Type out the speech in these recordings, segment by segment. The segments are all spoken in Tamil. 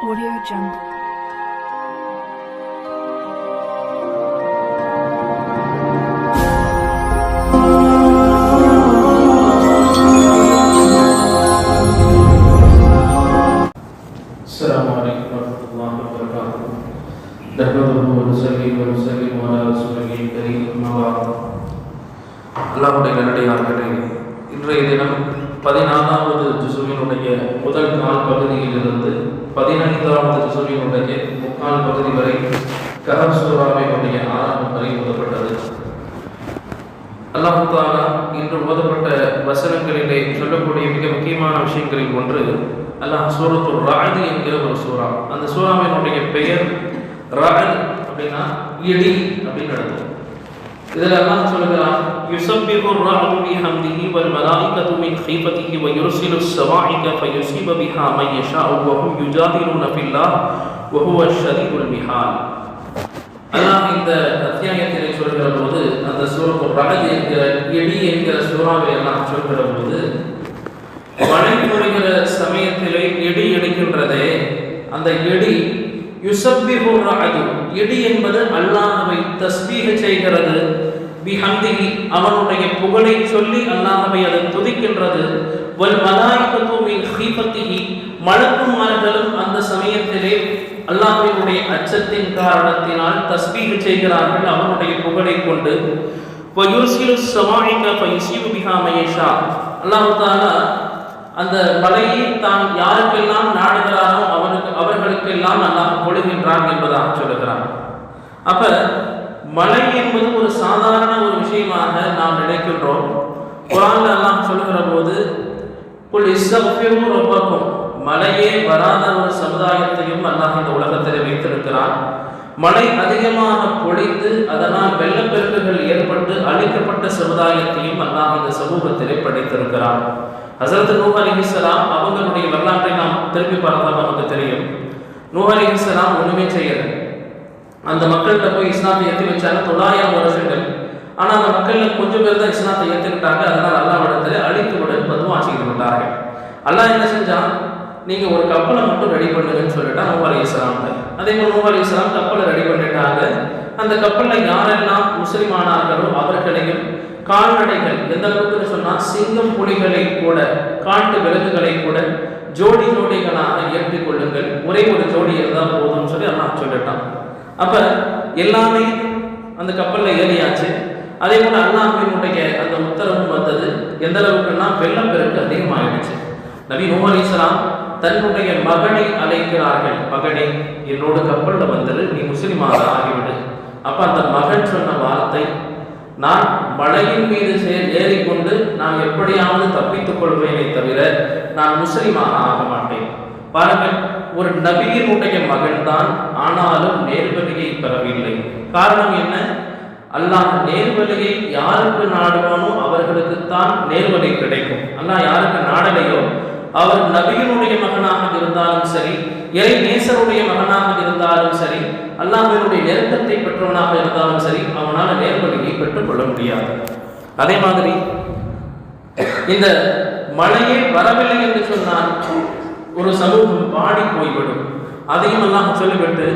Audio Jungle. السلام عليكم ورحمة الله وبركاته. نحمده ونصلي على رسوله الكريم أما بعد. அல்லாஹ்வுடைய நல்லடியார்களே, இன்றைய தினம் 14வது ஜுஸுவினுடைய முதல் நாள் பகுதியிலிருந்து 15வது ஜுஸுவினுடைய முக்கால் பகுதி வரை கஹஃப் சூராவினுடைய ஆரம்பம் வரை ஓதப்பட்டது. அல்லாஹ் தஆலா இன்று ஓதப்பட்ட வசனங்களிலே சொல்லக்கூடிய மிக முக்கியமான விஷயங்களில் ஒன்று, அல்லாஹ் சூரத்துல் ரஅத் என்கிற ஒரு சூரா. அந்த சூராவினுடைய பெயர் ரஅத் அப்படின்னா இடி அப்படின்னு அர்த்தம். இதில் அல்லாஹ் சொல்கிறான், யுஸப்பிஹு الرعد بحمده والملائكة من خيفته ويرسل الصواعق فيصيب بها من يشاء وهم يجادلون في الله وهو الشديد المحال. அல்லாஹ் இந்த அத்தியாயத்திலே சொல்கிற போது, அந்த சூரத்துல் ரஅத் என்கிற இடி என்கிற சூறாவை எல்லாம் சொல்கிற போது, மழை பொழிகிற சமயத்திலே இடி எடுக்கின்றதே, அந்த இடி யுஸப்பிஹு الرعد, இடி என்பது அல்லாஹ்வை தஸ்பீஹ் செய்கிறது, பிஹம்திஹி, அவனுடைய புகழை சொல்லி அல்லாஹ்வை அது துதிக்கின்றது, வல் மலாயிகத்து மின் ஹீஃபத்திஹி, மலக்குமார்களும் அந்த சமயத்திலே அல்லாஹ்வினுடைய அச்சத்தின் காரணத்தினால் தஸ்பீஹ் செய்கிறார்கள் அவனுடைய புகழை கொண்டு. வயுர்சிலு ஸவாஇக ஃபயுஸீபு பிஹா மன் யஷா, அல்லாஹ் தஆலா அந்த மலையை தான் யாருக்கெல்லாம் நாடுகிறானோ அவர்களுக்கெல்லாம் அல்லாஹ் பொழிகின்றான் என்பதாக சொல்லுகிறான். அப்ப மலை என்பது ஒரு சாதாரண ஒரு விஷயமாக நாம் நினைக்கின்றோம். குர்ஆன்ல அல்லாஹ் சொல்லுகிற போது, குல் இஸ்தக்ஃபிரு ரப்பக்கும், மலையே வராத ஒரு சமுதாயத்தையும் அல்லாஹ் இந்த உலகத்தில் வைத்திருக்கிறான். மழை அதிகமாக பொழிந்து அதனால் வெள்ளப்பெருக்குகள் ஏற்பட்டு அழிக்கப்பட்ட சமுதாயத்தையும் அல்லாஹ் இந்த சமூகத்திலே படைத்திருக்கிறான். ஹஸரத் நூஹ் அலைஹிஸ்ஸலாம் அவங்களுடைய வரலாற்றை நாம் திருப்பி பார்த்தால் நமக்கு தெரியும். நூஹ் அலைஹிஸ்ஸலாம் ஒண்ணுமே செய்யல. அந்த மக்கள்கிட்ட போய் இஸ்லாத்தை ஏற்றி வச்சாங்க 900 வருஷங்கள். ஆனால் அந்த மக்களில் கொஞ்சம் பேர் தான் இஸ்லாத்தை ஏற்றுக்கிட்டாங்க. அதனால் அல்லாஹ்விடத்தில் அழித்து விட பதுவா செய்து விட்டார்கள். அல்லாஹ் என்ன செஞ்சான், நீங்கள் ஒரு கப்பலை மட்டும் ரெடி பண்ணுங்கன்னு சொல்லிட்டா நூஹ் அலைஹிஸ்ஸலாம். அதே போல் நூஹ் அலைஹிஸ்ஸலாம் கப்பலை ரெடி பண்ணிட்டாங்க. அந்த கப்பலில் யாரெல்லாம் முஸ்லிம் ஆனார்களோ அவர்களையும் கால்நடைகள், எந்த அளவுக்கு சொன்னால் சிங்கம் புலிகளை கூட காட்டு விலங்குகளை கூட ஜோடி ஜோடிகளாக ஏற்றிக் கொள்ளுங்கள், ஒரே ஒரு ஜோடி இருந்தால் போதும்னு சொல்லி அல்லாஹ் சொல்லிட்டான். அப்ப எல்லாமே அந்த கப்பலில் ஏறியாச்சு. அதே போல அல்லாஹ்வினுடைய அந்த உத்தரவும் வந்தது. எந்த அளவுக்குன்னா வெள்ளப்பெருக்கு அதிகமாகிடுச்சு. நபி நூஹ் அலைஹிஸ்ஸலாம் தன்னுடைய மகனை அழைக்கிறார்கள், மகனே என்னோட கப்பலில் வந்துரு, நீ முஸ்லிமாக ஆகிவிடு. அப்ப அந்த மகன் சொன்ன வார்த்தை, நான் மழையின் மீது ஏறிக்கொண்டு நான் எப்படியாவது தப்பித்துக் கொள்வேனே தவிர நான் முஸ்லிமாக ஆக மாட்டேன். பாருங்கள், ஒரு நபியினுடைய மகன் தான், ஆனாலும் நேர்வழியை பெறவில்லை. காரணம் என்ன? அல்லாஹ் நேர்வழியை யாருக்கு நாடுவானோ அவர்களுக்குத்தான் நேர்வழி கிடைக்கும். அல்லாஹ் யாருக்கு நாடலையோ, அவர் நபியினுடைய மகனாக இருந்தாலும் சரி, இறை நேசருடைய மகனாக இருந்தாலும் சரி, அல்லாஹ்வினுடைய நெருக்கத்தை பெற்றவனாக இருந்தாலும் சரி, அவனால் நேர்வழியை பெற்றுக்கொள்ள முடியாது. அதே மாதிரி இந்த மழையே வரவில்லை என்று சொன்னால் ஒரு சமூகம் பாடி போய்விடும். அதையும் அல்லாஹ் சொல்லிவிட்டு,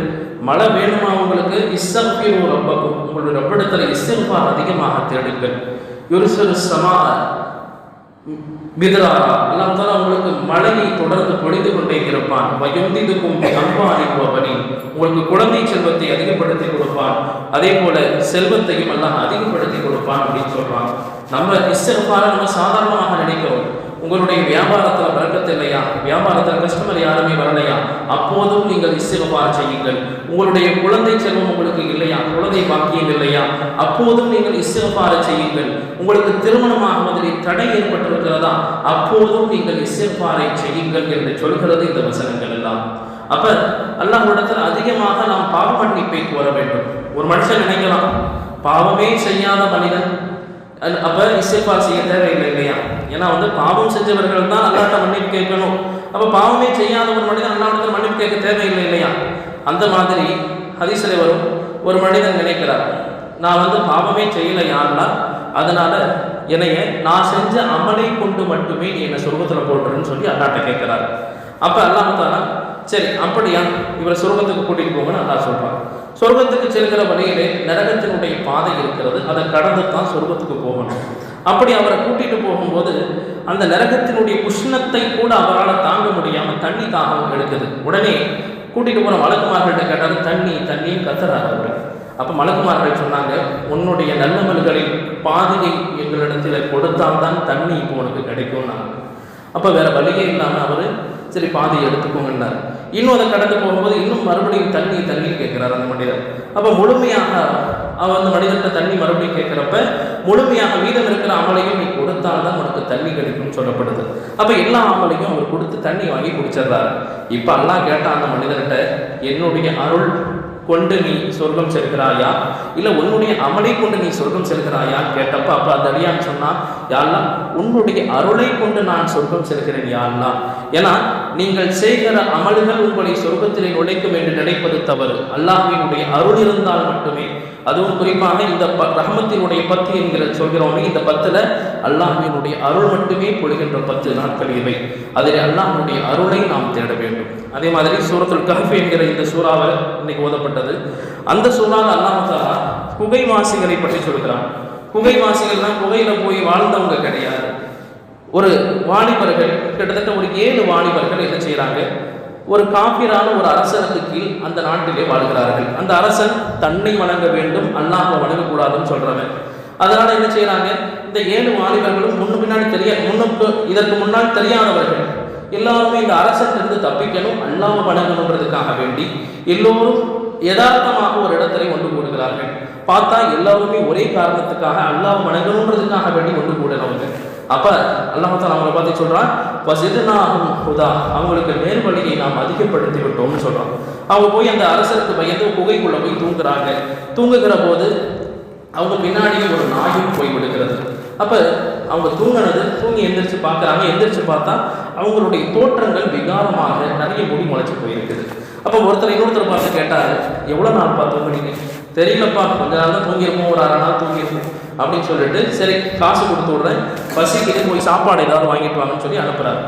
மழை வேணுமா உங்களுக்கு, இஸ்தக்ஃபிரு ரப்பக்கும், உங்களுடைய ரப்பிடத்தில் இஸ்திக்ஃபார் அதிகமாக தேடுங்கள். யுர்சிலு ஸமாஅ மித்ராரா, அல்லாஹ் தஆலா உங்களுக்கு மழையை தொடர்ந்து பொழிந்து கொண்டே இருப்பான். வயும்திதுக்கும் பிஅம்வாலின் வபனீன், உங்களுக்கு குழந்தை செல்வத்தை அதிகப்படுத்தி கொடுப்பான். அதே போல செல்வத்தையும் அல்லாஹ் அதிகப்படுத்தி கொடுப்பான் அப்படின்னு சொல்றான். நம்ம இஸ்திக்ஃபாரை நம்ம சாதாரணமாக நினைக்கிறோம். உங்களுடைய வியாபாரத்தில் பரக்கத்து இல்லையா, வியாபாரத்தில் கஸ்டமர் யாருமே வரலையா, அப்போதும் நீங்கள் இஸ்திக்ஃபார் செய்யுங்கள். உங்களுடைய குழந்தை செல்வம் உங்களுக்கு இல்லையா, குழந்தை பாக்கியம் இல்லையா, அப்போதும் நீங்கள் இஸ்திக்ஃபார் செய்யுங்கள். உங்களுக்கு திருமணமாகுவதில் தடை ஏற்பட்டிருக்கிறதா, அப்போதும் நீங்கள் இஸ்திக்ஃபாரை செய்யுங்கள் என்று சொல்கிறது இந்த வசனங்கள் எல்லாம். அப்ப அல்லாஹ்விடத்தில் அதிகமாக நாம் பாவ மன்னிப்பை கோர வேண்டும். ஒரு மனுஷன் நினைக்கலாம், பாவமே செய்யாத மனிதன் அப்ப இஸ்திக்ஃபார் செய்ய தேவையில்லை இல்லையா? ஏன்னா பாவம் செஞ்சவர்கள் தான் அல்லாஹ்ட்ட மன்னிப்பு கேட்கணும். அப்ப பாவமே செய்யாத ஒரு மனிதன் அல்லாஹ்விடத்தில் மன்னிப்பு கேட்க தேவையில்லை இல்லையா? அந்த மாதிரி ஹதீஸ்ல வரும், ஒரு மனிதன் நினைக்கிறார், நான் பாவமே செய்யலையான்னா அதனால என்னைய நான் செஞ்ச அமலை கொண்டு மட்டுமே நீ என்னை சொர்க்கத்தில் போட்டுருன்னு சொல்லி அல்லாஹ்ட்ட கேட்கிறார். அப்ப அல்லாஹ் தஆலா சரி அப்படியா, இவரை சொர்க்கத்துக்கு கூட்டிட்டு போங்கன்னு அல்லாஹ் சொல்றான். சொர்க்கத்துக்கு செல்கிற வழியிலே நரகத்தினுடைய பாதை இருக்கிறது, அதை கடந்து தான் சொர்க்கத்துக்கு போகணும். அப்படி அவரை கூட்டிட்டு போகும்போது அந்த நரகத்தினுடைய உஷ்ணத்தை கூட அவரால் தாங்க முடியாம தண்ணி தாகம் எடுக்குது. உடனே கூட்டிட்டு போற மலக்குமார்கள்ட்ட கேட்டாரு, தண்ணி தண்ணியும் கத்துறாரு அவரு. அப்ப மலக்குமார்கள் சொன்னாங்க, உன்னுடைய நல்லமல்களின் பாதையை எங்களிடத்தில் கொடுத்தால்தான் தண்ணி இப்போ உனக்கு கிடைக்கும்னாங்க. அப்ப வேற வழியே இல்லாம அவரு சரி பாதையை எடுத்துக்கோங்கன்னாரு. இன்னும் அதை கடந்து போகும்போது இன்னும் மறுபடியும் தண்ணி தண்ணி கேட்கிறார் அந்த மனிதர். அப்ப முழுமையாக அந்த மனிதர்கிட்ட தண்ணி மறுபடியும் கேட்கிறப்ப முழுமையாக மீதம் இருக்கிற அமலையும் நீ கொடுத்தால்தான் உனக்கு தண்ணி கிடைக்கும்னு சொல்லப்படுது. அப்ப எல்லா அமலையும் அவர் கொடுத்து தண்ணி வாங்கி குடிச்சிடுறாரு. இப்ப எல்லாம் கேட்ட அந்த மனிதர்கிட்ட, என்னுடைய அருள் கொண்டு நீ சொர்க்கம் செல்கிறாயா, இல்லை உன்னுடைய அமலை கொண்டு நீ சொர்க்கம் செல்கிறாயா கேட்டப்ப அப்ப அந்த அடியான் சொன்னா, யாழ்லா உன்னுடைய அருளை கொண்டு நான் சொர்க்கம் செல்கிறேன் யாழ்லா. ஏன்னா நீங்கள் செய்கிற அமல்கள் உங்களை சொர்க்கத்திலே நுழைக்கும் என்று நினைப்பது தவறு. அல்லாஹ்வினுடைய அருள் இருந்தால் மட்டுமே, அதுவும் குறிப்பாக இந்த ரஹ்மத்தினுடைய 10 என்கிற சொல்கிறோமே, இந்த 10ல அல்லாஹ்வினுடைய அருள் மட்டுமே பொழிகின்ற 10 நாட்கள் இவை. அதில் அல்லாஹ்வுடைய அருளை நாம் தேட வேண்டும். அதே மாதிரி சூரத்துல் கஹ்ஃப் என்கிற இந்த சூறாவை இன்னைக்கு ஓதப்பட்டது. அந்த சூறாவில் அல்லாஹ் தஆலா குகைவாசிகளை பற்றி சொல்கிறான். குகைவாசிகள்னா குகையில போய் வாழ்ந்தவங்க கிடையாது. ஒரு வாலிபர்கள், கிட்டத்தட்ட ஒரு 7 வாலிபர்கள் என்ன செய்யறாங்க, ஒரு காபிரான ஒரு அரசனுக்கு கீழ் அந்த நாட்டிலே வாழ்கிறார்கள். அந்த அரசன் தன்னை வணங்க வேண்டும், அல்லாஹ்வை வணங்கக்கூடாதுன்னு சொல்றவன். அதனால என்ன செய்யறாங்க, இந்த 7 வாலிபர்களும் இதற்கு முன்னால் தெரியாதவர்கள் எல்லாருமே இந்த அரசனிலிருந்து தப்பிக்கணும், அல்லாஹ்வை வணங்கணுன்றதுக்காக வேண்டி எல்லோரும் யதார்த்தமாக ஒரு இடத்துல ஒன்று கூடுகிறார்கள். பார்த்தா எல்லாருமே ஒரே காரணத்துக்காக அல்லாஹ்வை வணங்கணுன்றதுக்காக வேண்டி ஒன்று கூடுறவங்க. அப்ப அல்லாஹ் தஆலா அவங்களை பார்த்து சொல்றான், வஸித்னாஹும் ஹுதா, அவங்களுக்கு நேர்வழியை நாம் அதிகப்படுத்தி விட்டோம்னு சொல்றான். அவங்க போய் அந்த அரசருக்கு பயந்து குகைக்குள்ள போய் தூங்குறாங்க. தூங்குகிற போது அவங்க பின்னாடியே ஒரு நாயும் போய் விடுகிறது. அப்ப அவங்க தூங்கி எந்திரிச்சு பார்க்குறாங்க. எந்திரிச்சு பார்த்தா அவங்களுடைய தோற்றங்கள் விகாரமாக நிறைய முடி முளைச்சி போயிருக்குது. அப்போ இன்னொருத்தர் பார்த்து கேட்டாரு, எவ்வளோ நாள் தூங்குனீங்க? தெரியலப்பா, கொஞ்ச நாள் தான் தூங்கியிருப்போம், ஒரு 1/2 நாள் தூங்கியிருப்போம் அப்படின்னு சொல்லிட்டு, சரி காசு கொடுத்து விடுறேன், பசிக்கு போய் சாப்பாடு ஏதாவது வாங்கிட்டு வாங்கன்னு சொல்லி அனுப்புறாரு.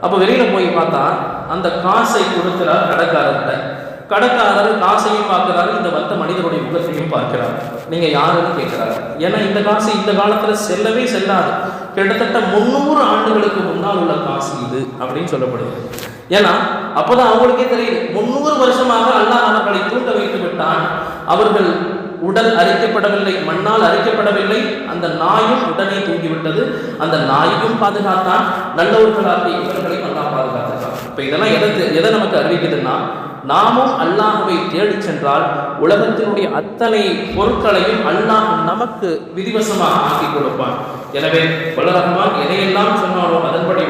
அப்போ வெளியில போய் பார்த்தா அந்த காசை கொடுக்குறார் கடைக்காரர்கிட்ட. கடைக்காரர் காசையும் பார்க்கிறாரு, இந்த வந்த மனிதனுடைய முகத்தையும் பார்க்கிறார். நீங்க யாருன்னு கேட்கிறாரு. ஏன்னா இந்த காசு இந்த காலத்துல செல்லவே செல்லாது, கிட்டத்தட்ட 300 ஆண்டுகளுக்கு முன்னால் உள்ள காசு இது அப்படின்னு சொல்லப்படுது. ஏன்னா அப்போதான் அவங்களுக்கே தெரியுது, 300 வருஷமாக அல்லாஹ் அவர்களை தூங்க வைத்து விட்டான். அவர்கள் உடல் அரிக்கப்படவில்லை, மண்ணால் அரிக்கப்படவில்லை. அந்த நாயும் உடனே தூங்கிவிட்டது. அந்த நாயையும் பாதுகாத்தான், நல்லவர்களாக இவர்களையும் அல்லாஹ் பாதுகாத்தான். இப்ப இதெல்லாம் எதை நமக்கு அறிவிக்குதுன்னா, நாமும் அல்லாஹ்வை தேடி சென்றால் உலகத்தினுடைய அத்தனை பொருட்களையும் அல்லாஹ் நமக்கு விதிவசமாக ஆக்கி கொடுப்பான். எனவே வல்ல ரஹ்மான் எதையெல்லாம் சொன்னாலும் அதன்படி